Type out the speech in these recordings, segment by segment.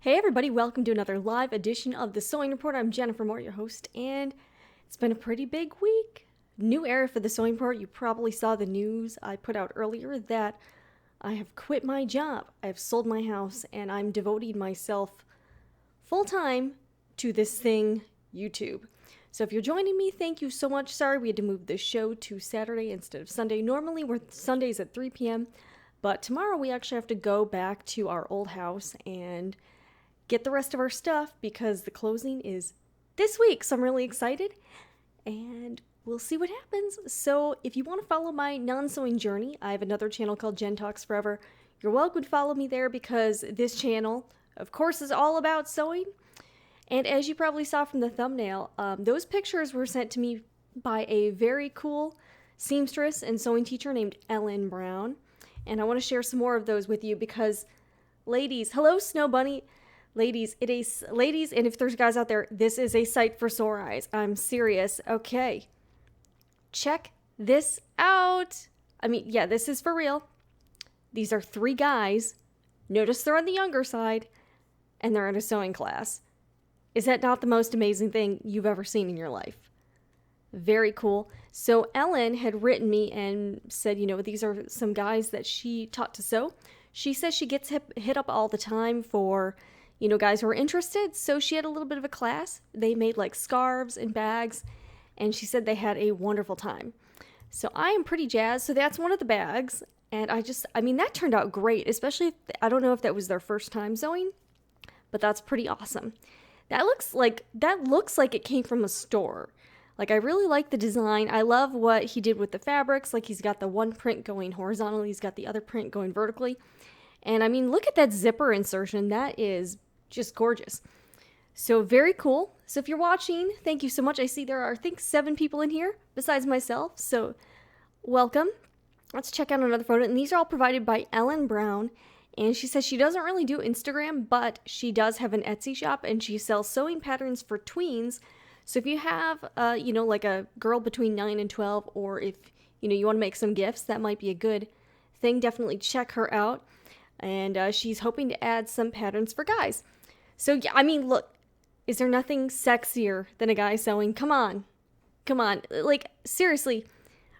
Hey everybody, welcome to another live edition of the Sewing Report. I'm Jennifer Moore, your host, and it's been a pretty big week. New era for the Sewing Report. You probably saw the news I put out earlier that I have quit my job. I have sold my house, and I'm devoting myself full-time to this thing, YouTube. So if you're joining me, thank you so much. Sorry we had to move the show to Saturday instead of Sunday. Normally we're Sundays at 3 p.m., but tomorrow we actually have to go back to our old house and get the rest of our stuff because the closing is this week. So I'm really excited and we'll see what happens. So if you want to follow my non-sewing journey, I have another channel called Jen Talks Forever. You're welcome to follow me there because this channel, of course, is all about sewing. And as you probably saw from the thumbnail, those pictures were sent to me by a very cool seamstress and sewing teacher named Ellen Brown. And I want to share some more of those with you because, ladies, hello, Snow Bunny. Ladies, ladies, and if there's guys out there, this is a sight for sore eyes. I'm serious. Okay. Check this out. I mean, yeah, this is for real. These are 3 guys. Notice they're on the younger side, and they're in a sewing class. Is that not the most amazing thing you've ever seen in your life? Very cool. So Ellen had written me and said, these are some guys that she taught to sew. She says she gets hit up all the time for guys who are interested. So she had a little bit of a class. They made like scarves and bags, and she said they had a wonderful time. So I am pretty jazzed. So that's one of the bags. And that turned out great, especially if, I don't know if that was their first time sewing, but that's pretty awesome. That looks like it came from a store. Like, I really like the design. I love what he did with the fabrics. Like, he's got the one print going horizontally. He's got the other print going vertically. And I mean, look at that zipper insertion. That is just gorgeous. So very cool. So if you're watching, thank you so much. I see there are, I think, 7 people in here besides myself. So welcome. Let's check out another photo. And these are all provided by Ellen Brown. And she says she doesn't really do Instagram, but she does have an Etsy shop and she sells sewing patterns for tweens. So if you have, like a girl between 9 and 12, or if, you want to make some gifts, that might be a good thing. Definitely check her out. And she's hoping to add some patterns for guys. So, yeah, I mean, look, is there nothing sexier than a guy sewing? Come on. Like, seriously.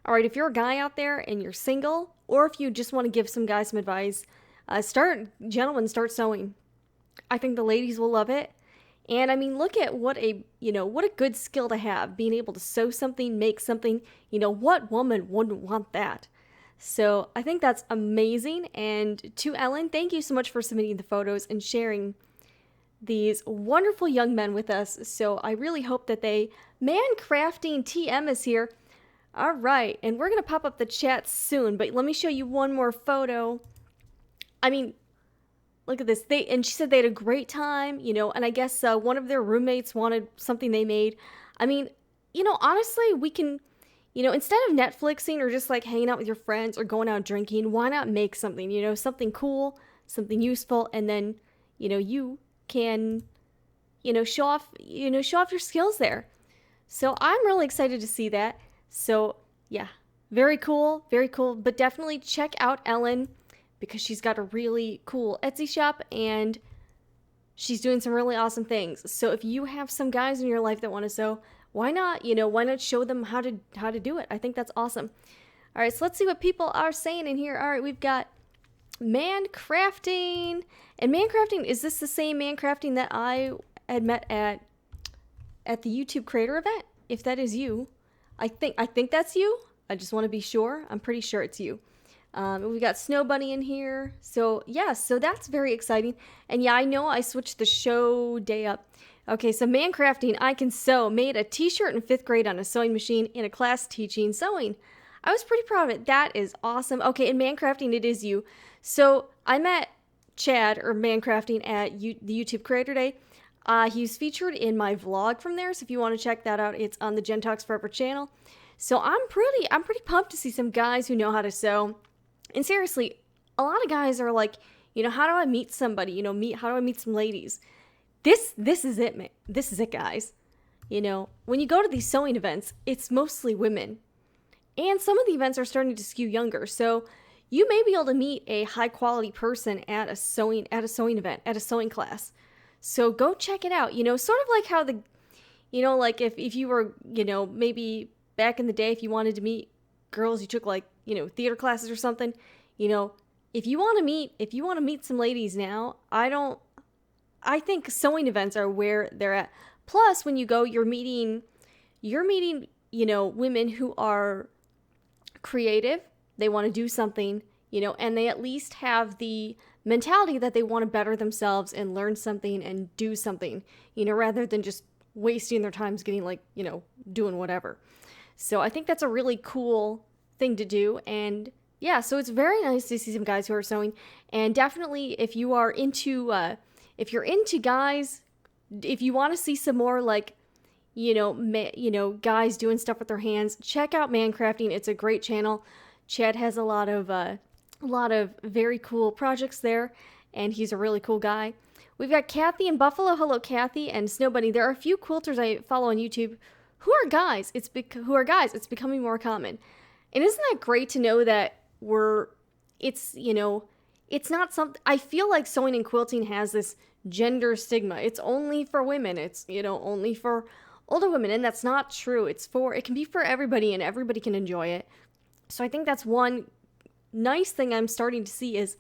All right, if you're a guy out there and you're single, or if you just want to give some guys some advice, start sewing. I think the ladies will love it. And I mean, look at what a good skill to have, being able to sew something, make something. What woman wouldn't want that? So I think that's amazing. And to Ellen, thank you so much for submitting the photos and sharing these wonderful young men with us. So I really hope that Man Crafting TM is here. All right. And we're going to pop up the chat soon, but let me show you one more photo. I mean, look at this. And she said they had a great time, and I guess one of their roommates wanted something they made. I mean, honestly, we can, instead of Netflixing or just like hanging out with your friends or going out drinking, why not make something, something cool, something useful, and then, you can, show off your skills there. So I'm really excited to see that. So yeah, very cool, but definitely check out Ellen because she's got a really cool Etsy shop and she's doing some really awesome things. So if you have some guys in your life that want to sew, why not show them how to do it? I think that's awesome. All right, so let's see what people are saying in here. All right, we've got Man Crafting. And Man Crafting, is this the same Man Crafting that I had met at the YouTube creator event? If that is you, I think that's you. I just want to be sure. I'm pretty sure it's you. We got Snow Bunny in here. So yeah, so that's very exciting. And yeah, I know I switched the show day up. Okay, so Man Crafting, I Can Sew, made a t-shirt in 5th grade on a sewing machine in a class teaching sewing. I was pretty proud of it. That is awesome. Okay, and Man Crafting, it is you. So I met Chad, or Man Crafting, at the YouTube Creator Day. He's featured in my vlog from there, so if you want to check that out, it's on the Jen Talks Forever channel. So I'm pretty pumped to see some guys who know how to sew. And seriously, a lot of guys are like, how do I meet somebody? How do I meet some ladies? This is it, man. This is it, guys. When you go to these sewing events, it's mostly women. And some of the events are starting to skew younger. So you may be able to meet a high quality person at a sewing event, at a sewing class. So go check it out. Sort of like how like if you were, maybe back in the day, if you wanted to meet girls, you took like, theater classes or something, if you want to meet some ladies now, I think sewing events are where they're at. Plus, when you go, you're meeting, women who are creative. They want to do something, and they at least have the mentality that they want to better themselves and learn something and do something, rather than just wasting their times getting like, doing whatever. So I think that's a really cool thing to do. And yeah, so it's very nice to see some guys who are sewing. And definitely if you are into, if you're into guys, if you want to see some more like, guys doing stuff with their hands, check out Man Crafting. It's a great channel. Chad has a lot of very cool projects there, and he's a really cool guy. We've got Kathy in Buffalo. Hello, Kathy, and Snow Bunny. There are a few quilters I follow on YouTube who are guys. It's becoming more common. And isn't that great to know that it's not something, I feel like sewing and quilting has this gender stigma. It's only for women. It's, only for older women, and that's not true. It can be for everybody, and everybody can enjoy it. So I think that's one nice thing I'm starting to see is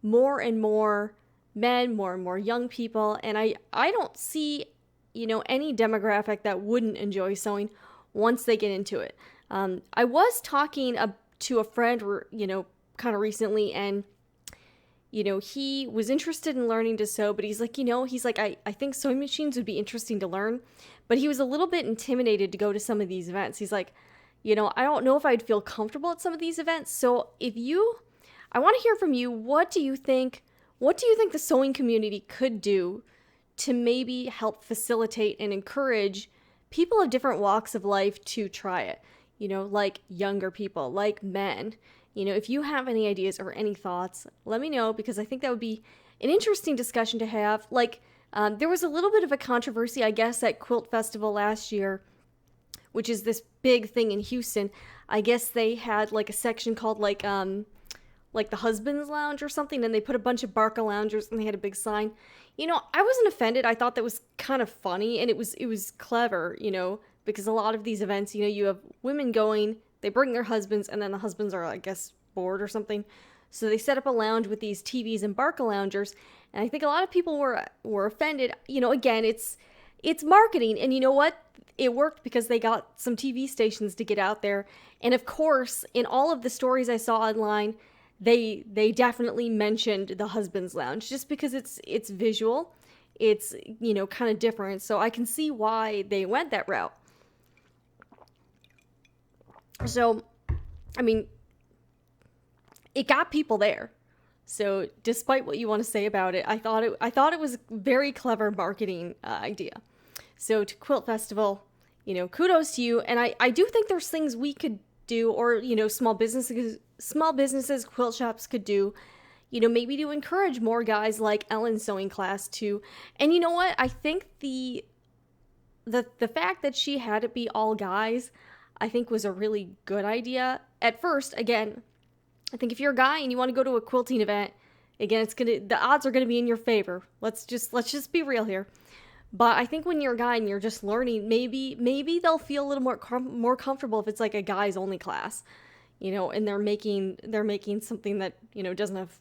more and more men, more and more young people, and I don't see, any demographic that wouldn't enjoy sewing once they get into it. I was talking to a friend, kind of recently, and he was interested in learning to sew, but he's like, I think sewing machines would be interesting to learn, but he was a little bit intimidated to go to some of these events. He's like, I don't know if I'd feel comfortable at some of these events. So I want to hear from you. What do you think the sewing community could do to maybe help facilitate and encourage people of different walks of life to try it? Like younger people, like men. If you have any ideas or any thoughts, let me know, because I think that would be an interesting discussion to have. Like, there was a little bit of a controversy, I guess, at Quilt Festival last year, which is this big thing in Houston. I guess they had like a section called like the husband's lounge or something, and they put a bunch of Barca loungers and they had a big sign. I wasn't offended. I thought that was kind of funny, and it was clever, because a lot of these events, you have women going, they bring their husbands, and then the husbands are, I guess, bored or something. So they set up a lounge with these TVs and Barca loungers, and I think a lot of people were offended. Again, it's marketing, and you know what? It worked because they got some TV stations to get out there. And of course, in all of the stories I saw online, they definitely mentioned the husband's lounge, just because it's visual, it's kind of different. So I can see why they went that route. So, I mean, it got people there. So despite what you want to say about it, I thought it was a very clever marketing idea. So to Quilt Festival, kudos to you. And I do think there's things we could do, or, small businesses, quilt shops could do, maybe to encourage more guys like Ellen's sewing class to, and you know what? I think the fact that she had it be all guys, I think was a really good idea. At first, again, I think if you're a guy and you want to go to a quilting event, again, the odds are gonna be in your favor. Let's just be real here. But I think when you're a guy and you're just learning, maybe they'll feel a little more comfortable if it's like a guys only class, and they're making something that, doesn't have,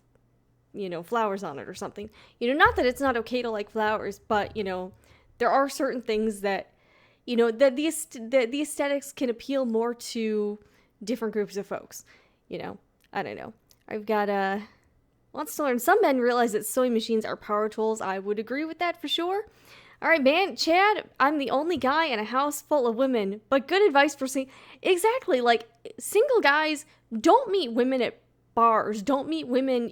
flowers on it or something. Not that it's not okay to like flowers, but, there are certain things that, that the aesthetics can appeal more to different groups of folks. I don't know. I've got wants to learn. Some men realize that sewing machines are power tools. I would agree with that for sure. All right, man, Chad, I'm the only guy in a house full of women, but good advice for exactly, like, single guys, don't meet women at bars, don't meet women,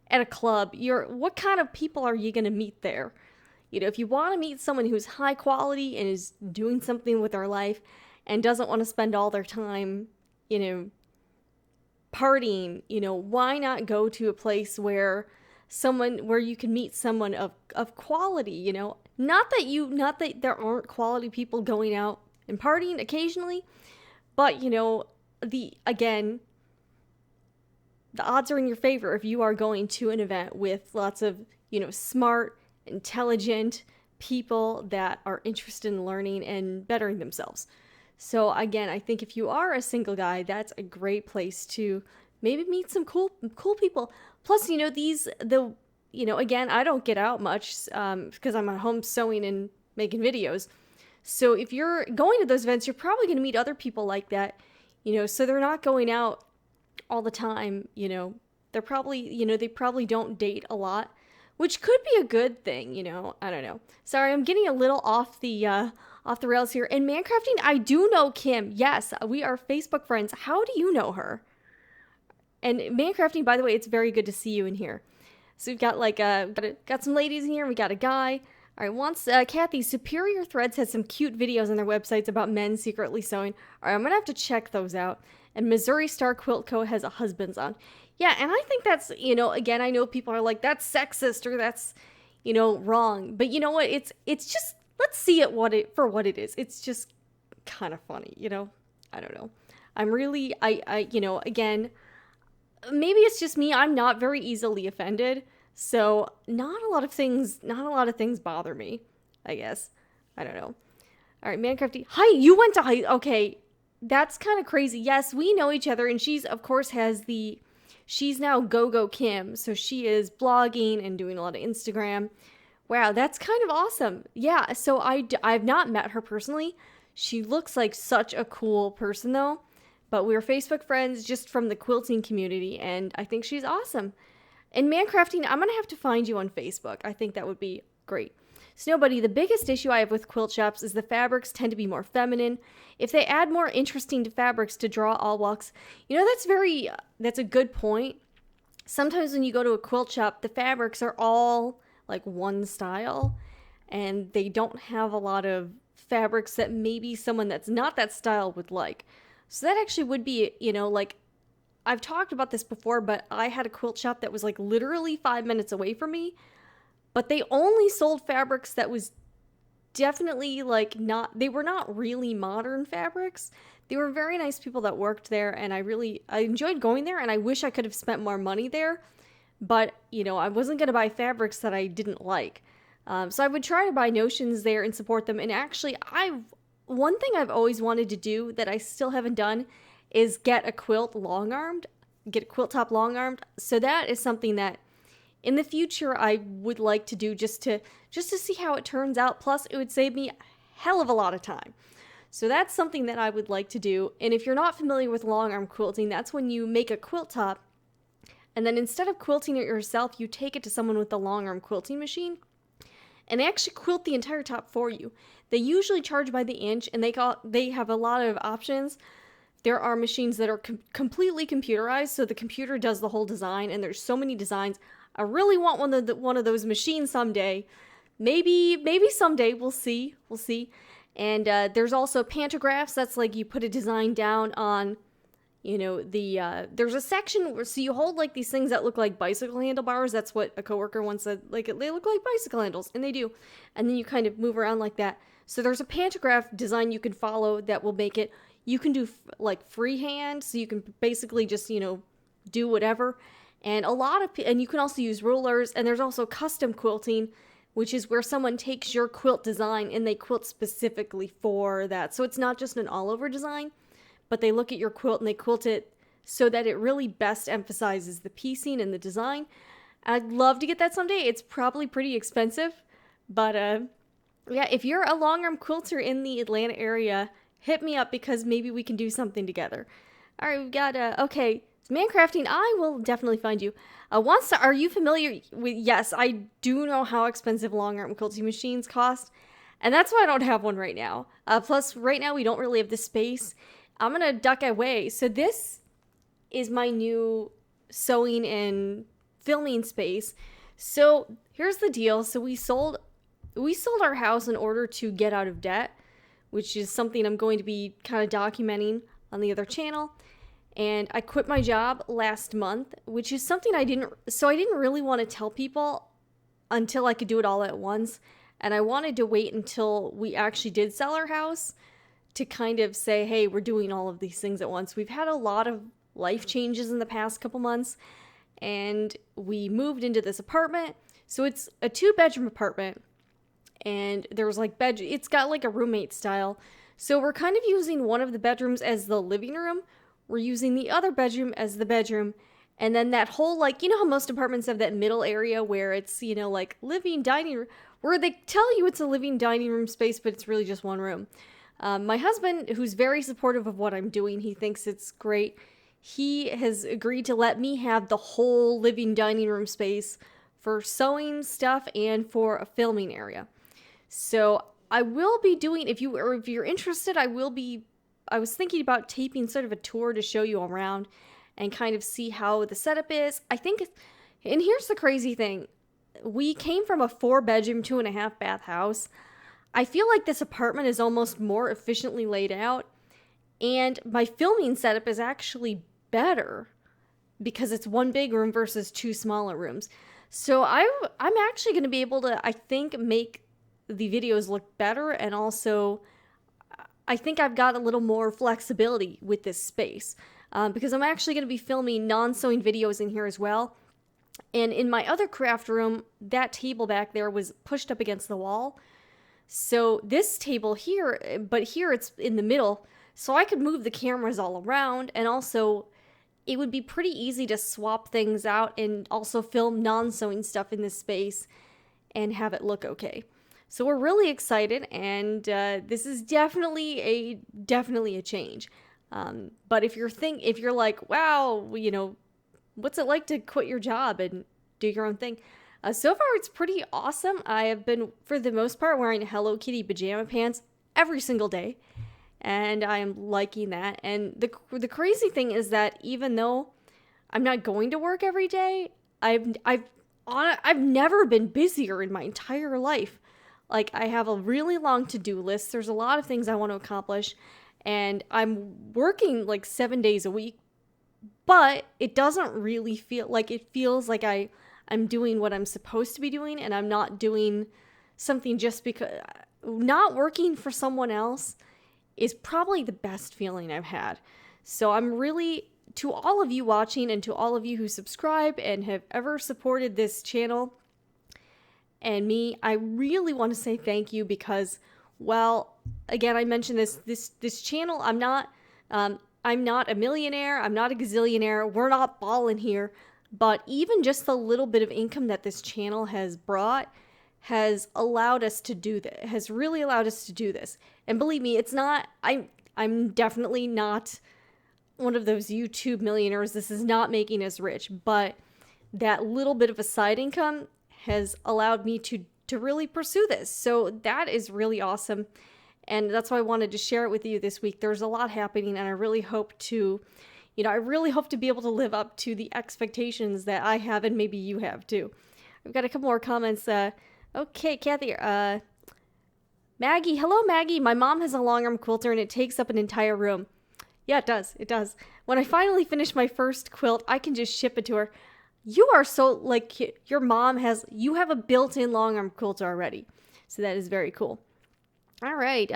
at a club. What kind of people are you going to meet there? If you want to meet someone who's high quality and is doing something with their life and doesn't want to spend all their time, partying, why not go to a place where you can meet someone of quality, not that there aren't quality people going out and partying occasionally, but the odds are in your favor if you are going to an event with lots of, smart, intelligent people that are interested in learning and bettering themselves. So again, I think if you are a single guy, that's a great place to maybe meet some cool people. Plus, again, I don't get out much because I'm at home sewing and making videos. So if you're going to those events, you're probably going to meet other people like that, so they're not going out all the time, they're probably, they probably don't date a lot, which could be a good thing, I don't know. Sorry, I'm getting a little off the rails here. In Mancrafting, I do know Kim. Yes, we are Facebook friends. How do you know her? And Mancrafting, by the way, it's very good to see you in here. So we've got got some ladies in here. We got a guy. All right, Kathy, Superior Threads has some cute videos on their websites about men secretly sewing. All right, I'm going to have to check those out. And Missouri Star Quilt Co. has a husband's on. Yeah, and I think that's, again, I know people are like, that's sexist or that's, wrong. But you know what? It's just, let's see it for what it is. It's just kind of funny, I don't know. I'm really, again, maybe it's just me. I'm not very easily offended. So not a lot of things bother me, I guess. I don't know. All right, Mancrafty. Hi, you went to high. Okay, that's kind of crazy. Yes, we know each other, and she's of course she's now Go Kim, so she is blogging and doing a lot of Instagram. Wow, that's kind of awesome. Yeah, so I've not met her personally. She looks like such a cool person though, but we're Facebook friends just from the quilting community, and I think she's awesome. And Mancrafting, I'm going to have to find you on Facebook. I think that would be great. Snowbuddy, the biggest issue I have with quilt shops is the fabrics tend to be more feminine. If they add more interesting fabrics to draw all walks, that's a good point. Sometimes when you go to a quilt shop, the fabrics are all like one style, and they don't have a lot of fabrics that maybe someone that's not that style would like. So that actually would be, I've talked about this before, but I had a quilt shop that was like literally 5 minutes away from me, but they only sold fabrics that was definitely they were not really modern fabrics. They were very nice people that worked there, and I enjoyed going there, and I wish I could have spent more money there, but I wasn't going to buy fabrics that I didn't like. So I would try to buy notions there and support them. And actually, one thing I've always wanted to do that I still haven't done is get a quilt get a quilt top long-armed. So that is something that in the future I would like to do just to see how it turns out. Plus, it would save me a hell of a lot of time. So that's something that I would like to do. And if you're not familiar with long-arm quilting, that's when you make a quilt top, and then instead of quilting it yourself, you take it to someone with a long-arm quilting machine, and they actually quilt the entire top for you. They usually charge by the inch, and they have a lot of options. There are machines that are completely computerized, so the computer does the whole design, and there's so many designs. I really want one of those machines someday. Maybe someday. We'll see. And there's also pantographs. That's like you put a design down on, there's a section where, so you hold like these things that look like bicycle handlebars. That's what a coworker once said. Like they look like bicycle handles, and they do. And then you kind of move around like that. So there's a pantograph design you can follow that will make it. You can do like freehand, so you can basically just, do whatever. And and you can also use rulers, and there's also custom quilting, which is where someone takes your quilt design and they quilt specifically for that. So it's not just an all-over design, but they look at your quilt and they quilt it so that it really best emphasizes the piecing and the design. I'd love to get that someday. It's probably pretty expensive, but yeah, if you're a long-arm quilter in the Atlanta area, hit me up because maybe we can do something together. All right, we've got, okay, Mancrafting, I will definitely find you. Are you familiar with, yes, I do know how expensive long-arm quilting machines cost, and that's why I don't have one right now. Plus, right now we don't really have the space. I'm going to duck away. So this is my new sewing and filming space. So here's the deal. So we sold our house in order to get out of debt, which is something I'm going to be kind of documenting on the other channel. And I quit my job last month, which is something I didn't really want to tell people until I could do it all at once. And I wanted to wait until we actually did sell our house to kind of say, hey, we're doing all of these things at once. We've had a lot of life changes in the past couple months, and we moved into this apartment. So it's a 2-bedroom apartment, and there's like it's got like a roommate style. So we're kind of using one of the bedrooms as the living room. We're using the other bedroom as the bedroom. And then that whole, like, you know how most apartments have that middle area where it's, you know, like living, dining room, where they tell you it's a living dining room space, but it's really just one room. My husband, who's very supportive of what I'm doing, he thinks it's great. He has agreed to let me have the whole living dining room space for sewing stuff and for a filming area. So I will be doing, if you're interested, I was thinking about taping sort of a tour to show you around and kind of see how the setup is. I think, and here's the crazy thing. We came from a 4-bedroom, 2.5 bath house. I feel like this apartment is almost more efficiently laid out, and my filming setup is actually better because it's 1 big room versus 2 smaller rooms. So I'm actually going to be able to, I think, make the videos look better, and also I think I've got a little more flexibility with this space because I'm actually going to be filming non-sewing videos in here as well. And in my other craft room, that table back there was pushed up against the wall. So this table here, but here it's in the middle, so I could move the cameras all around, and also it would be pretty easy to swap things out and also film non-sewing stuff in this space and have it look okay. So we're really excited, and this is definitely a change. But if you're like, wow, you know, what's it like to quit your job and do your own thing? So far, it's pretty awesome. I have been, for the most part, wearing Hello Kitty pajama pants every single day, and I am liking that. And the crazy thing is that even though I'm not going to work every day, I've never been busier in my entire life. Like, I have a really long to-do list. There's a lot of things I want to accomplish, and I'm working like 7 days a week, but it doesn't really feel like, it feels like I'm doing what I'm supposed to be doing, and I'm not doing something just because. Not working for someone else is probably the best feeling I've had. So I'm really, to all of you watching and to all of you who subscribe and have ever supported this channel and me, I really want to say thank you because, well, again, I mentioned this channel, I'm not a millionaire, I'm not a gazillionaire, we're not balling here. But even just the little bit of income that this channel has brought has allowed us to do this, has really allowed us to do this. And believe me, it's not, I'm definitely not one of those YouTube millionaires. This is not making us rich, but that little bit of a side income has allowed me to really pursue this. So that is really awesome. And that's why I wanted to share it with you this week. There's a lot happening, and I really hope to, I really hope to be able to live up to the expectations that I have, and maybe you have too. I've got a couple more comments. Okay, Kathy, Maggie, hello Maggie. My mom has a long arm quilter and it takes up an entire room. Yeah, it does. It does. When I finally finish my first quilt, I can just ship it to her. You are so, like, your mom you have a built-in long arm quilter already. So that is very cool. All right,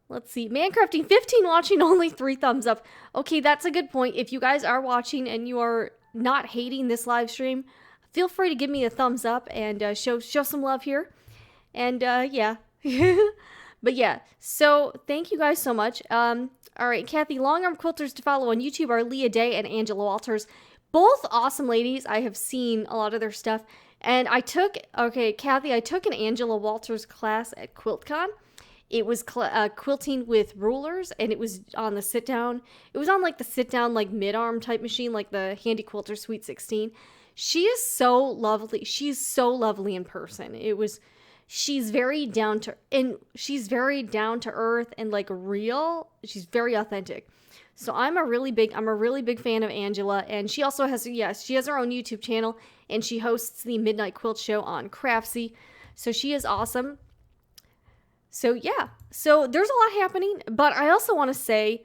let's see. Mancrafting 15 watching, only 3 thumbs up. Okay, that's a good point. If you guys are watching and you are not hating this live stream, feel free to give me a thumbs up and show some love here. And yeah. But yeah, so thank you guys so much. All right, Kathy, long arm quilters to follow on YouTube are Leah Day and Angela Walters. Both awesome ladies. I have seen a lot of their stuff. And Kathy, I took an Angela Walters class at QuiltCon. It was quilting with rulers, and it was on the sit-down. It was on, like, the sit-down, like, mid-arm type machine, like the Handy Quilter Sweet 16. She is so lovely. She's so lovely in person. She's very down to earth and, like, real. She's very authentic. So I'm a really big fan of Angela, and she also has her own YouTube channel, and she hosts the Midnight Quilt Show on CRAFTSY. So she is awesome. So yeah, so there's a lot happening, but I also want to say,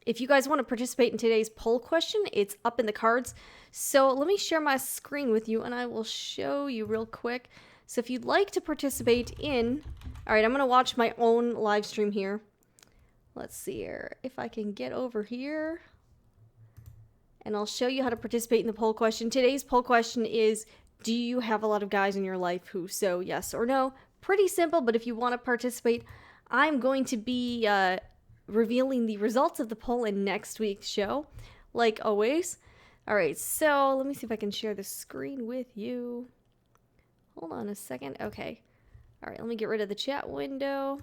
if you guys want to participate in today's poll question, it's up in the cards. So let me share my screen with you, and I will show you real quick. So if you'd like to participate in, all right, I'm going to watch my own live stream here. Let's see here, if I can get over here, and I'll show you how to participate in the poll question. Today's poll question is, Do you have a lot of guys in your life who sew, yes or no? Pretty simple, but if you want to participate, I'm going to be revealing the results of the poll in next week's show, like always. All right, so let me see if I can share the screen with you. Hold on a second. Okay. All right, let me get rid of the chat window.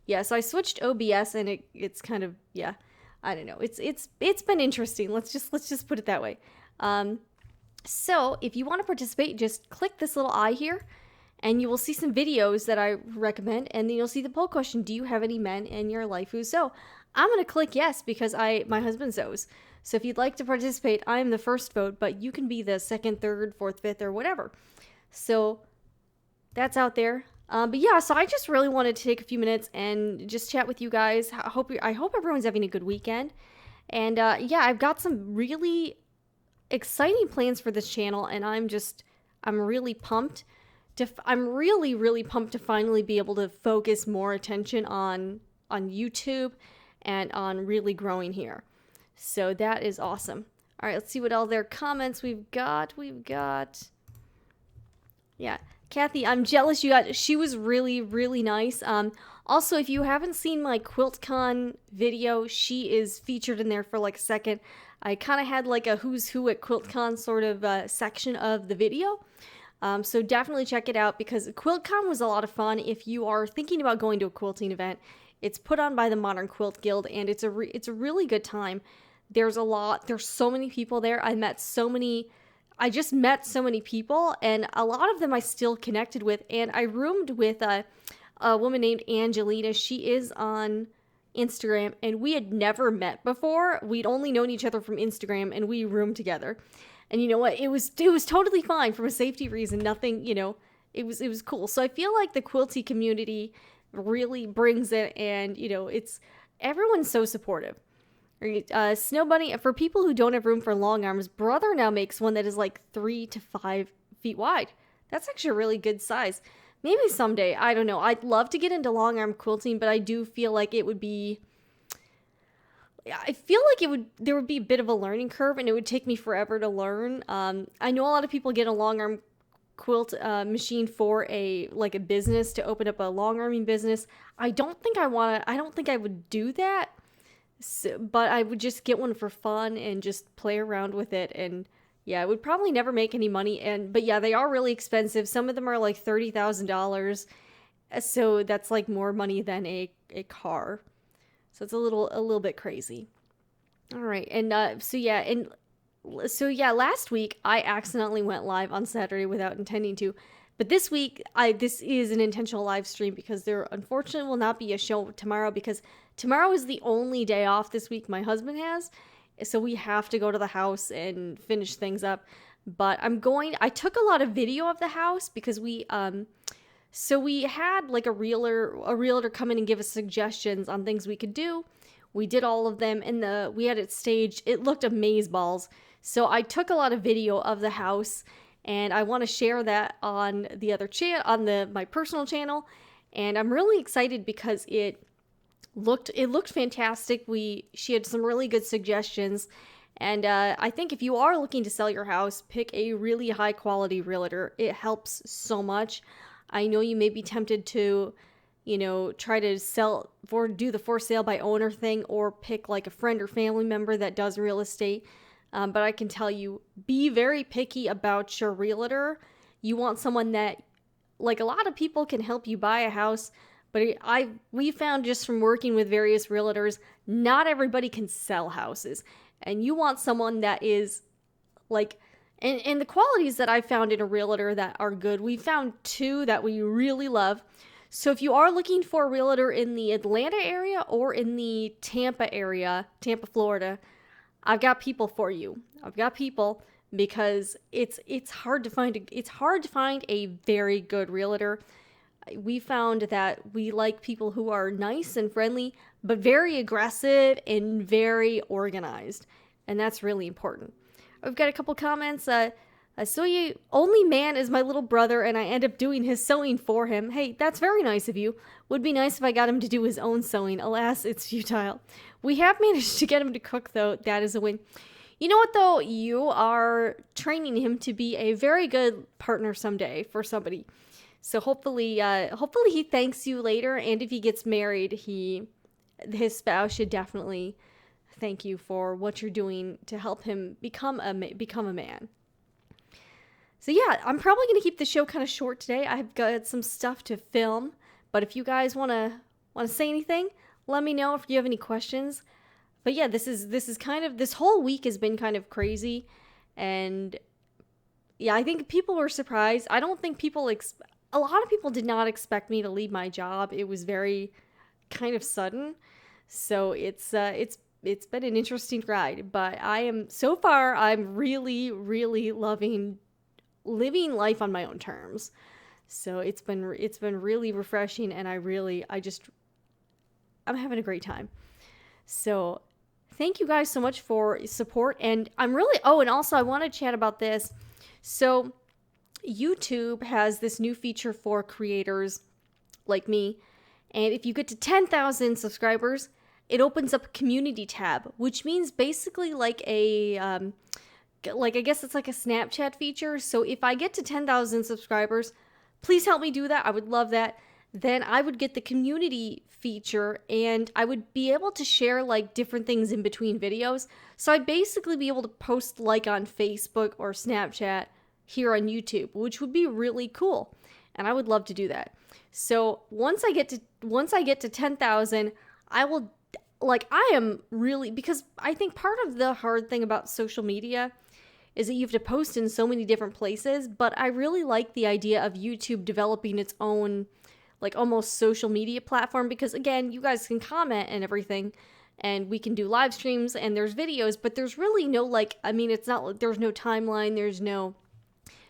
Yeah, so I switched OBS, and it's kind of, yeah, I don't know. It's been interesting. Let's just put it that way. So if you want to participate, just click this little eye here, and you will see some videos that I recommend, and then you'll see the poll question: do you have any men in your life who sew? I'm gonna click yes because my husband sews. So if you'd like to participate, I am the first vote, but you can be the second, third, fourth, fifth, or whatever. So that's out there. But yeah, so I just really wanted to take a few minutes and just chat with you guys. I hope everyone's having a good weekend. And yeah, I've got some really exciting plans for this channel, and I'm really pumped. I'm really pumped to finally be able to focus more attention on YouTube and on really growing here. So that is awesome. All right, let's see what other comments we've got. Yeah, Kathy, I'm jealous you got. She was really nice. Also, if you haven't seen my QuiltCon video, she is featured in there for like a second. I kind of had like a who's who at QuiltCon sort of section of the video. So definitely check it out because QuiltCon was a lot of fun. If you are thinking about going to a quilting event, it's put on by the Modern Quilt Guild, and it's a really good time. There's so many people there. I just met so many people, and a lot of them I still connected with, and I roomed with a woman named Angelina. She is on Instagram, and we had never met before. We'd only known each other from Instagram, and we roomed together. And you know what? It was totally fine from a safety reason. Nothing, it was cool. So I feel like the quilty community really brings it, and everyone's so supportive. Snow Bunny, for people who don't have room for long arms, Brother now makes one that is like 3 to 5 feet wide. That's actually a really good size. Maybe someday, I don't know. I'd love to get into long arm quilting, but I do feel like there would be a bit of a learning curve, and it would take me forever to learn. I know a lot of people get a long arm quilt machine for a business, to open up a long arming business. I don't think I would do that. So, but I would just get one for fun and just play around with it. And yeah, it would probably never make any money. But yeah, they are really expensive. Some of them are like $30,000. So that's like more money than a car. So it's a little bit crazy. All right. And so yeah, last week I accidentally went live on Saturday without intending to. But this week, this is an intentional live stream because there unfortunately will not be a show tomorrow, because tomorrow is the only day off this week my husband has. So we have to go to the house and finish things up. But I took a lot of video of the house because we had like a realtor come in and give us suggestions on things we could do. We did all of them, and we had it staged. It looked amazeballs. So I took a lot of video of the house, and I want to share that on the other my personal channel. And I'm really excited because it looked fantastic. She had some really good suggestions. And I think if you are looking to sell your house, pick a really high quality realtor. It helps so much. I know you may be tempted to, try to do the for sale by owner thing, or pick like a friend or family member that does real estate. But I can tell you, be very picky about your realtor. You want someone that, like, a lot of people can help you buy a house, but we found just from working with various realtors, not everybody can sell houses. And you want someone that is like, and the qualities that I found in a realtor that are good, we found 2 that we really love. So if you are looking for a realtor in the Atlanta area or in the Tampa area, Tampa, Florida, I've got people for you. I've got people, because it's hard to find a very good realtor. We found that we like people who are nice and friendly, but very aggressive and very organized. And that's really important. I've got a couple comments. Only man is my little brother, and I end up doing his sewing for him. Hey, that's very nice of you. Would be nice if I got him to do his own sewing. Alas, it's futile. We have managed to get him to cook, though. That is a win. You know what though? You are training him to be a very good partner someday for somebody. So hopefully he thanks you later, and if he gets married, his spouse should definitely thank you for what you're doing to help him become a man. So yeah, I'm probably going to keep the show kind of short today. I've got some stuff to film, but if you guys want to say anything, let me know if you have any questions. But yeah, this is kind of, this whole week has been kind of crazy, and yeah, I think people were surprised. I don't think a lot of people did not expect me to leave my job. It was very kind of sudden. So it's been an interesting ride, but I'm really, really loving living life on my own terms. So it's been really refreshing, and I'm having a great time. So thank you guys so much for support, and and also I want to chat about this. So YouTube has this new feature for creators like me, and if you get to 10,000 subscribers, it opens up a community tab, which means basically like I guess it's like a Snapchat feature. So if I get to 10,000 subscribers, please help me do that. I would love that. Then I would get the community feature, and I would be able to share like different things in between videos. So I'd basically be able to post like on Facebook or Snapchat here on YouTube, which would be really cool. And I would love to do that. So once I get to 10,000, I am really, because I think part of the hard thing about social media is that you have to post in so many different places, but I really like the idea of YouTube developing its own like almost social media platform, because again, you guys can comment and everything, and we can do live streams and there's videos, but there's really no it's not like there's no timeline, there's no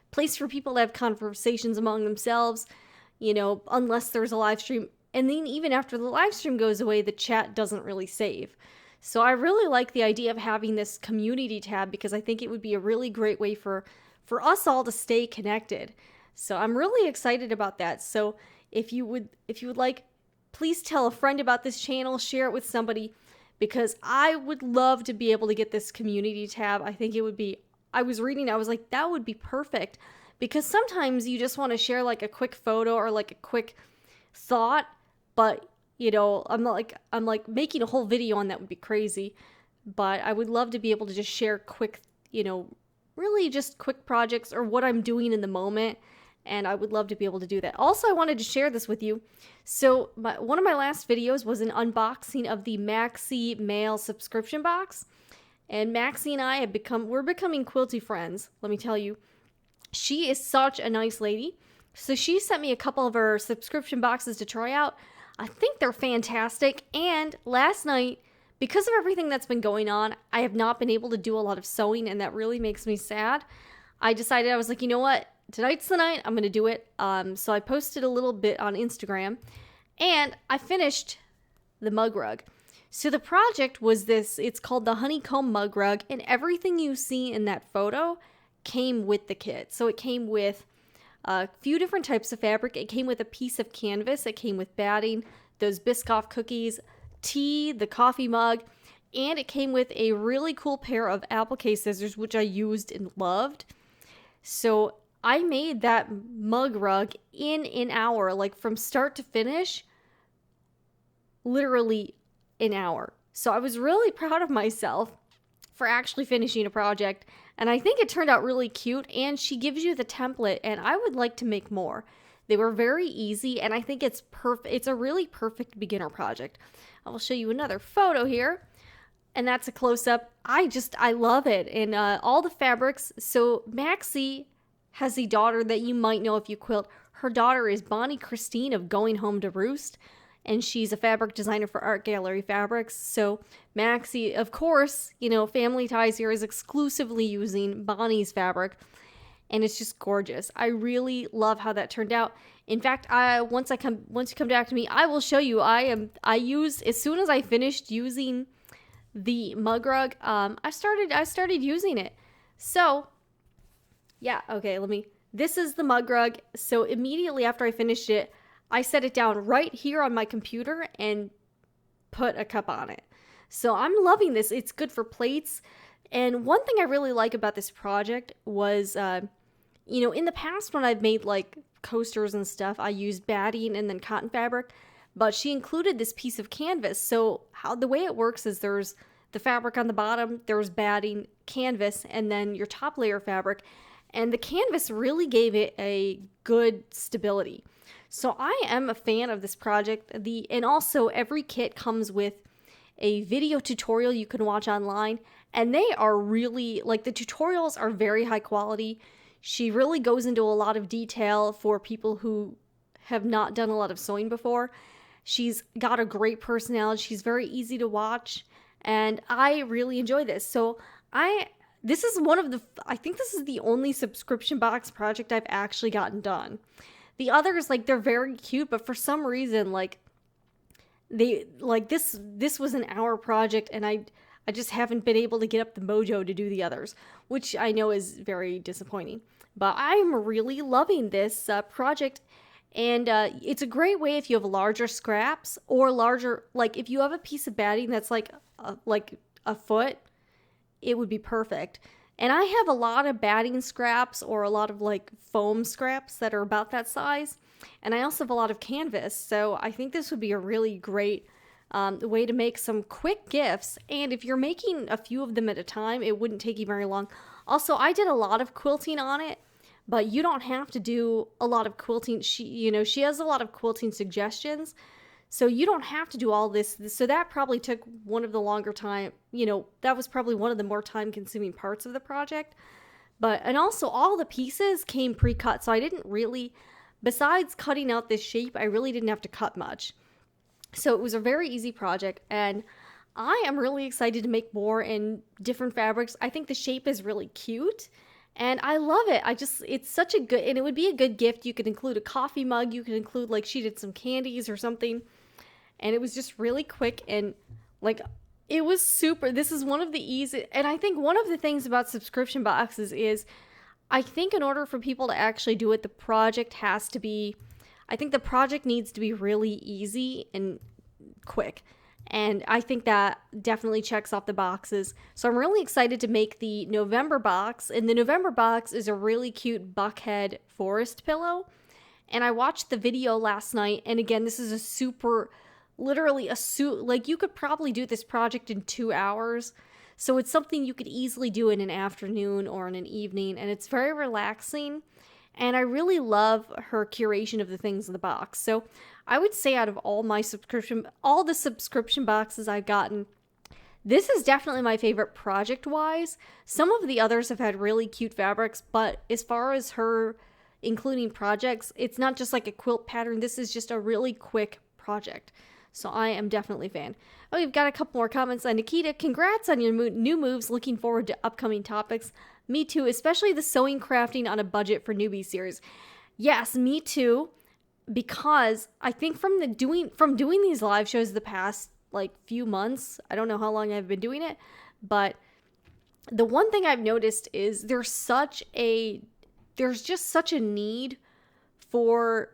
place for people to have conversations among themselves, unless there's a live stream. And then even after the live stream goes away, the chat doesn't really save. So I really like the idea of having this community tab, because I think it would be a really great way for us all to stay connected. So I'm really excited about that. So if you would like, please tell a friend about this channel, share it with somebody, because I would love to be able to get this community tab. I think it would be, I was like, that would be perfect, because sometimes you just want to share like a quick photo or like a quick thought, but I'm like making a whole video on that would be crazy. But I would love to be able to just share quick, really just quick projects or what I'm doing in the moment. And I would love to be able to do that. Also, I wanted to share this with you. So one of my last videos was an unboxing of the Maxi mail subscription box. And Maxi and I we're becoming quilty friends, let me tell you. She is such a nice lady. So she sent me a couple of her subscription boxes to try out. I think they're fantastic. And last night, because of everything that's been going on, I have not been able to do a lot of sewing, and that really makes me sad. I was like, you know what? Tonight's the night. I'm going to do it. So I posted a little bit on Instagram, and I finished the mug rug. So the project was this. It's called the Honeycomb Mug Rug, and everything you see in that photo came with the kit. So it came with a few different types of fabric. It came with a piece of canvas. It came with batting, those Biscoff cookies, tea, the coffee mug, and it came with a really cool pair of applique scissors, which I used and loved. So I made that mug rug in an hour, like from start to finish, literally an hour. So I was really proud of myself for actually finishing a project, and I think it turned out really cute, and she gives you the template, and I would like to make more. They were very easy, and I think it's perfect. It's a really perfect beginner project. I will show you another photo here, and that's a close-up. I love it, and all the fabrics. So Maxi has a daughter that you might know if you quilt. Her daughter is Bonnie Christine of Going Home to Roost, and she's a fabric designer for Art Gallery Fabrics. So Maxi, of course, Family Ties here is exclusively using Bonnie's fabric, and it's just gorgeous. I really love how that turned out. In fact, once you come back to me, I will show you. As soon as I finished using the mug rug, I started using it. So yeah, okay, this is the mug rug. So immediately after I finished it, I set it down right here on my computer and put a cup on it. So I'm loving this. It's good for plates, And one thing I really like about this project was, in the past when I've made like coasters and stuff, I used batting and then cotton fabric, but she included this piece of canvas. So the way it works is there's the fabric on the bottom, there's batting, canvas, and then your top layer fabric. And the canvas really gave it a good stability. So I am a fan of this project. And also every kit comes with a video tutorial you can watch online, and they are really, like, the tutorials are very high quality. She really goes into a lot of detail for people who have not done a lot of sewing before. She's got a great personality. She's very easy to watch, and I really enjoy this. So I think this is the only subscription box project I've actually gotten done. The others, like, they're very cute, but for some reason, like, this was an hour project, and I just haven't been able to get up the mojo to do the others, which I know is very disappointing. But I'm really loving this project, and it's a great way if you have larger scraps or larger, like if you have a piece of batting that's like a foot, it would be perfect. And I have a lot of batting scraps or a lot of like foam scraps that are about that size. And I also have a lot of canvas. So I think this would be a really great way to make some quick gifts. And if you're making a few of them at a time, it wouldn't take you very long. Also, I did a lot of quilting on it, but you don't have to do a lot of quilting. She has a lot of quilting suggestions. So you don't have to do all this. So that probably took one of the longer time, that was probably one of the more time consuming parts of the project. And also all the pieces came pre-cut. So I didn't really, besides cutting out this shape, I really didn't have to cut much. So it was a very easy project, and I am really excited to make more in different fabrics. I think the shape is really cute, and I love it. It's such a good, and it would be a good gift. You could include a coffee mug. You could include, like, she did some candies or something. And it was just really quick, and like, it was super. This is one of the easy, and I think one of the things about subscription boxes is, I think in order for people to actually do it, the project needs to be really easy and quick. And I think that definitely checks off the boxes. So I'm really excited to make the November box. And the November box is a really cute buckhead forest pillow. And I watched the video last night. And again, this is literally a suit. Like, you could probably do this project in 2 hours. So it's something you could easily do in an afternoon or in an evening. And it's very relaxing. And I really love her curation of the things in the box. So I would say out of all the subscription boxes I've gotten, this is definitely my favorite project-wise. Some of the others have had really cute fabrics, but as far as her including projects, it's not just like a quilt pattern. This is just a really quick project. So I am definitely a fan. Oh, we've got a couple more comments on Nikita. Congrats on your new moves. Looking forward to upcoming topics. Me too, especially the sewing crafting on a budget for newbie series. Yes, me too, because I think from doing these live shows the past like few months, I don't know how long I've been doing it, but the one thing I've noticed is there's just such a need for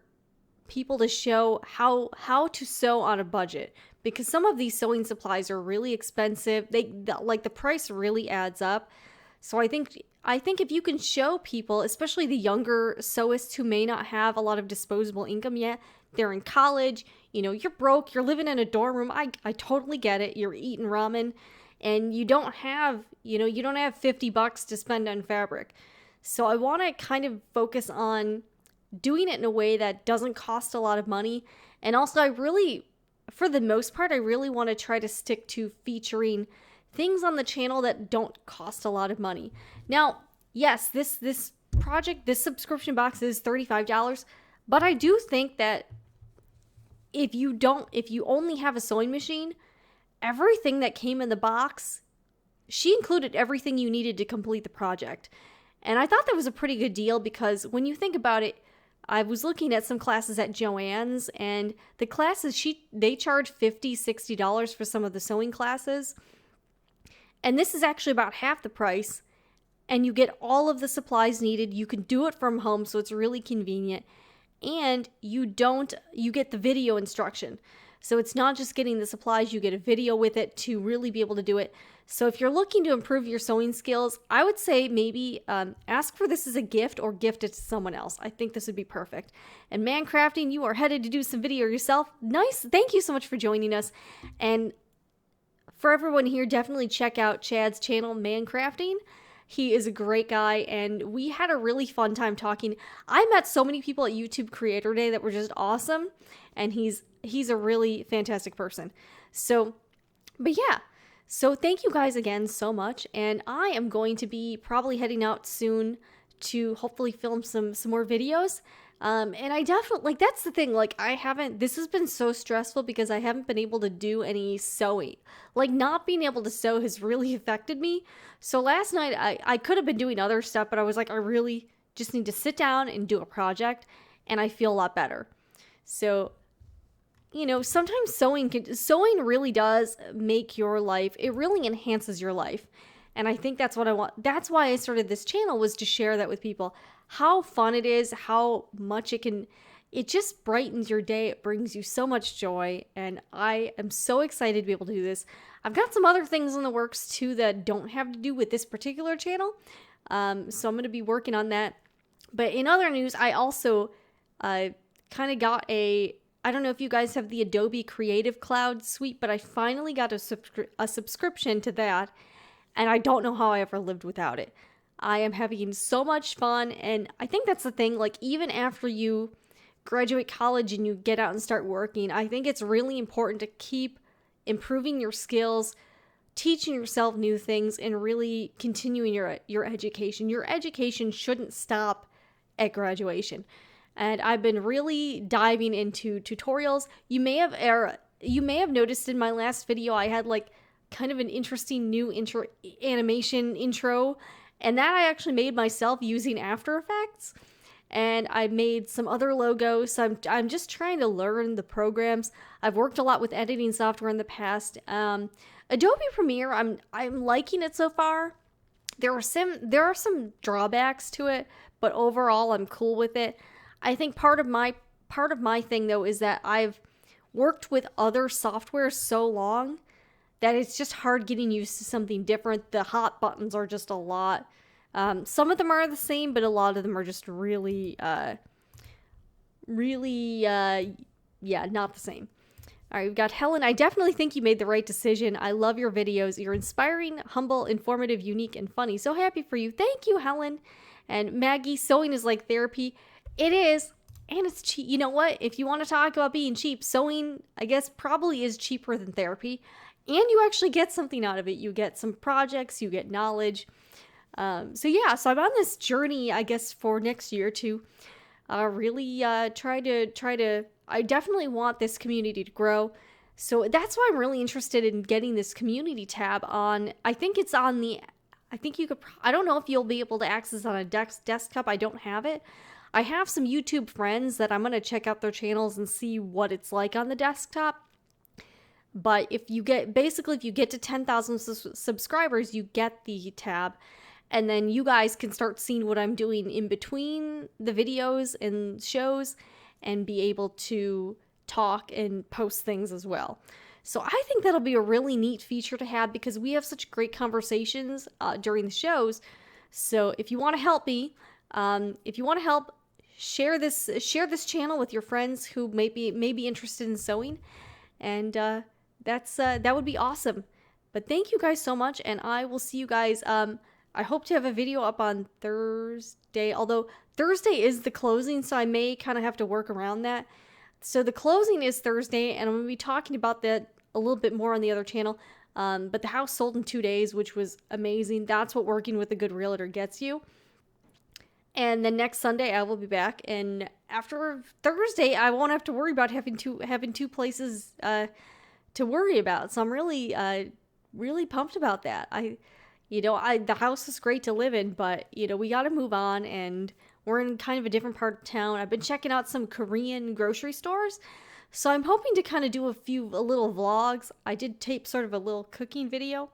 people to show how to sew on a budget, because some of these sewing supplies are really expensive. The price really adds up. So I think if you can show people, especially the younger sewists who may not have a lot of disposable income yet, they're in college, you're broke, you're living in a dorm room. I totally get it. You're eating ramen and you don't have $50 to spend on fabric. So I want to kind of focus on doing it in a way that doesn't cost a lot of money. And also for the most part, I really want to try to stick to featuring things on the channel that don't cost a lot of money. Now, yes, this subscription box is $35, but I do think that if you only have a sewing machine, everything that came in the box, she included everything you needed to complete the project. And I thought that was a pretty good deal, because when you think about it, I was looking at some classes at Joann's, and the classes, they charge $50, $60 for some of the sewing classes. And this is actually about half the price, and you get all of the supplies needed. You can do it from home, so it's really convenient. And you get the video instruction. So it's not just getting the supplies, you get a video with it to really be able to do it. So if you're looking to improve your sewing skills, I would say maybe ask for this as a gift or gift it to someone else. I think this would be perfect. And Man Crafting, you are headed to do some video yourself. Nice. Thank you so much for joining us. And for everyone here, definitely check out Chad's channel, Man Crafting. He is a great guy, and we had a really fun time talking. I met so many people at YouTube Creator Day that were just awesome, and he's a really fantastic person. So, but yeah. So thank you guys again so much, and I am going to be probably heading out soon to hopefully film some more videos. And I definitely, like, that's the thing, like, this has been so stressful because I haven't been able to do any sewing. Like, not being able to sew has really affected me. So last night, I could have been doing other stuff, but I was like, I really just need to sit down and do a project, and I feel a lot better. So, you know, sometimes sewing really does make your life, it really enhances your life. And I think that's what I want. That's why I started this channel, was to share that with people. How fun it is, how much it just brightens your day. It brings you so much joy. And I am so excited to be able to do this. I've got some other things in the works too that don't have to do with this particular channel. So I'm going to be working on that. But in other news, I also kind of got I don't know if you guys have the Adobe Creative Cloud suite, but I finally got a subscription to that. And I don't know how I ever lived without it. I am having so much fun, and I think that's the thing, like, even after you graduate college and you get out and start working, I think it's really important to keep improving your skills, teaching yourself new things, and really continuing your education. Your education shouldn't stop at graduation. And I've been really diving into tutorials. You may have noticed in my last video I had like kind of an interesting new animation intro, and that I actually made myself using After Effects. And I made some other logos. So I'm just trying to learn the programs. I've worked a lot with editing software in the past. Adobe Premiere, I'm liking it so far. There are some drawbacks to it, but overall I'm cool with it. I think part of my thing though is that I've worked with other software so long that it's just hard getting used to something different. The hot buttons are just a lot. Some of them are the same, but a lot of them are just really, not the same. All right, we've got Helen. I definitely think you made the right decision. I love your videos. You're inspiring, humble, informative, unique, and funny. So happy for you. Thank you, Helen. And Maggie, sewing is like therapy. It is, and it's cheap. You know what? If you want to talk about being cheap, sewing, I guess, probably is cheaper than therapy. And you actually get something out of it. You get some projects, you get knowledge. So I'm on this journey, I guess, for next year to really try to, I definitely want this community to grow. So that's why I'm really interested in getting this community tab on. I think it's on I don't know if you'll be able to access on a desktop. I don't have it. I have some YouTube friends that I'm going to check out their channels and see what it's like on the desktop. But if you get to 10,000 subscribers, you get the tab. And then you guys can start seeing what I'm doing in between the videos and shows and be able to talk and post things as well. So I think that'll be a really neat feature to have because we have such great conversations during the shows. So if you want to help me, share this channel with your friends who may be interested in sewing. And that would be awesome. But thank you guys so much, and I will see you guys. I hope to have a video up on Thursday, although Thursday is the closing, so I may kind of have to work around that. So the closing is Thursday, and I'm going to be talking about that a little bit more on the other channel. But the house sold in 2 days, which was amazing. That's what working with a good realtor gets you. And then next Sunday I will be back, and after Thursday I won't have to worry about having two places to worry about. So I'm really pumped about that. The house is great to live in, but we got to move on, and we're in kind of a different part of town. I've been checking out some Korean grocery stores, so I'm hoping to kind of do a little vlogs. I did tape sort of a little cooking video,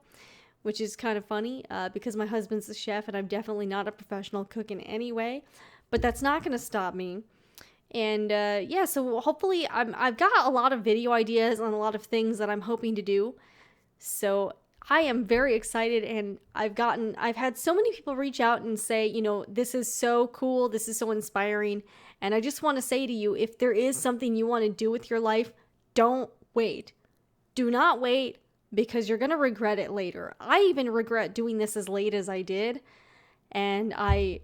which is kind of funny because my husband's a chef, and I'm definitely not a professional cook in any way, but that's not going to stop me. And yeah, so hopefully I've got a lot of video ideas on a lot of things that I'm hoping to do. So I am very excited, and I've had so many people reach out and say, you know, this is so cool, this is so inspiring. And I just want to say to you, if there is something you want to do with your life, don't wait. Do not wait, because you're going to regret it later. I even regret doing this as late as I did. And I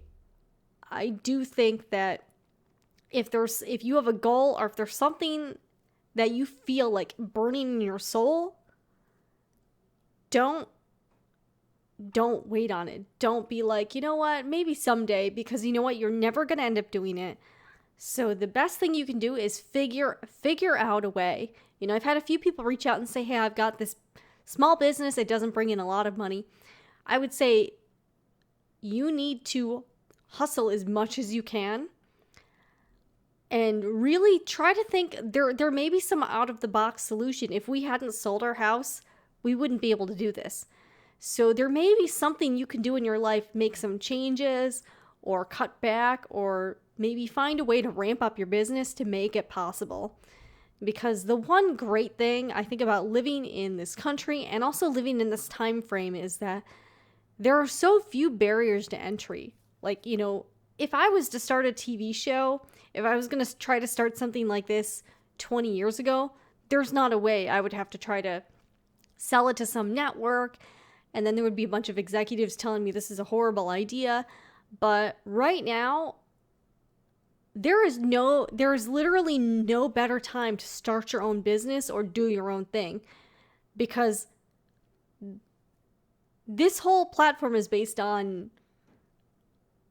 do think that if you have a goal, or if there's something that you feel like burning in your soul, don't wait on it. Don't be like, you know what, maybe someday, because you know what, you're never going to end up doing it. So the best thing you can do is figure out a way. You know, I've had a few people reach out and say, hey, I've got this small business. It doesn't bring in a lot of money. I would say you need to hustle as much as you can, and really try to think, there may be some out of the box solution. If we hadn't sold our house, we wouldn't be able to do this. So there may be something you can do in your life, make some changes or cut back, or maybe find a way to ramp up your business to make it possible. Because the one great thing I think about living in this country and also living in this time frame is that there are so few barriers to entry. Like, you know, if I was to start a TV show, if I was going to try to start something like this 20 years ago, there's not a way. I would have to try to sell it to some network, and then there would be a bunch of executives telling me this is a horrible idea. But right now, there is literally no better time to start your own business or do your own thing, because this whole platform is based on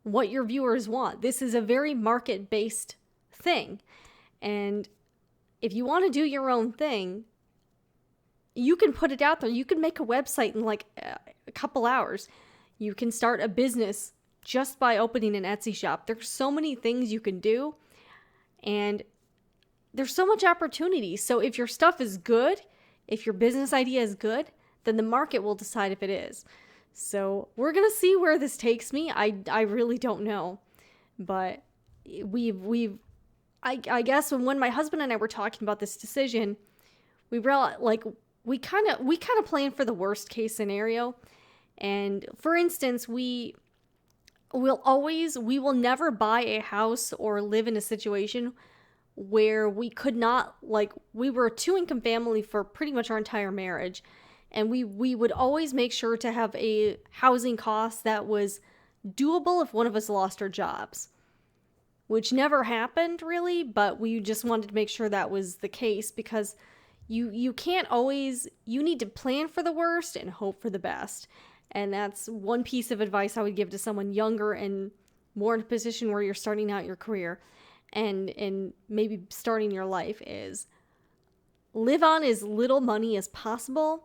what your viewers want. This is a very market-based thing. And if you want to do your own thing, you can put it out there. You can make a website in like a couple hours. You can start a business just by opening an Etsy shop. There's so many things you can do, and there's so much opportunity. So if your stuff is good, if your business idea is good, then the market will decide if it is. So we're going to see where this takes me. I really don't know. But I guess when my husband and I were talking about this decision, we realized, like, we kind of planned for the worst case scenario. And for instance, we will never buy a house or live in a situation where we could not, like, we were a 2-income family for pretty much our entire marriage. And we would always make sure to have a housing cost that was doable if one of us lost our jobs, which never happened really, but we just wanted to make sure that was the case, because you can't always, you need to plan for the worst and hope for the best. And that's one piece of advice I would give to someone younger and more in a position where you're starting out your career and maybe starting your life, is live on as little money as possible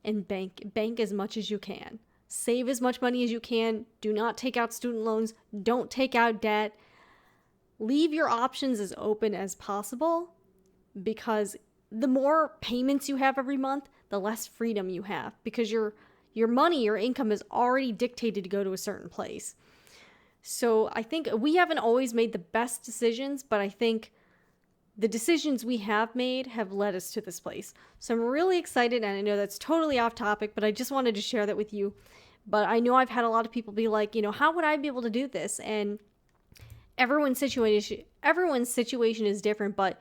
and bank as much as you can. Save as much money as you can. Do not take out student loans. Don't take out debt. Leave your options as open as possible, because the more payments you have every month, the less freedom you have, because your money, your income is already dictated to go to a certain place. So I think we haven't always made the best decisions, but I think the decisions we have made have led us to this place. So I'm really excited, and I know that's totally off topic, but I just wanted to share that with you. But I know I've had a lot of people be like, you know, how would I be able to do this? And everyone's situation is different, but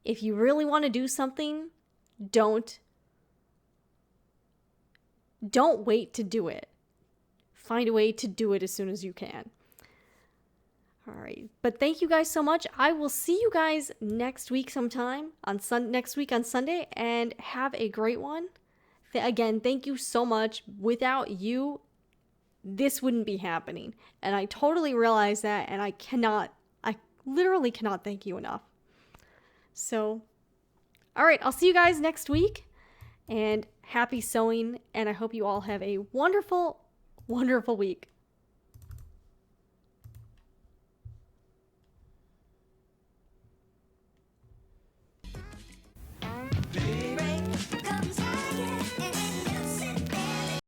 if you really want to do something, don't wait to do it. Find a way to do it as soon as you can. All right. But thank you guys so much. I will see you guys next week sometime next week on Sunday, and have a great one. Again, thank you so much. Without you, this wouldn't be happening. And I totally realize that, and I literally cannot thank you enough. So, all right, I'll see you guys next week, and happy sewing, and I hope you all have a wonderful, wonderful week.